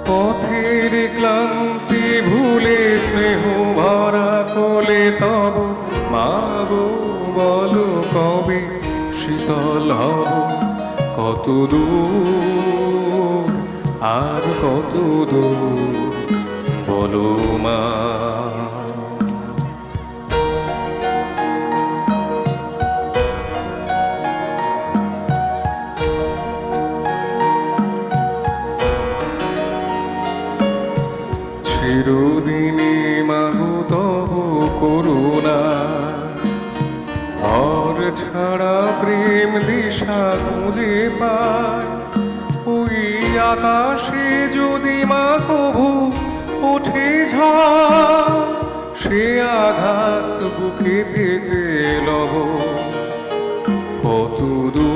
পথের ক্লান্তি ভুলে স্নেহ ভরা কোলে তব মাগো বলো কবে শীতল হব কত দূর আর কত দূর বলো মা। চিরদিনে মাগো তব করুণা ঘর ছাড়া প্রেম দিশা খুঁজে পায় ওই আকাশে যদি মা কভু ওঠে ঝড় সে আঘাত বুকে পেতে লব কত দূর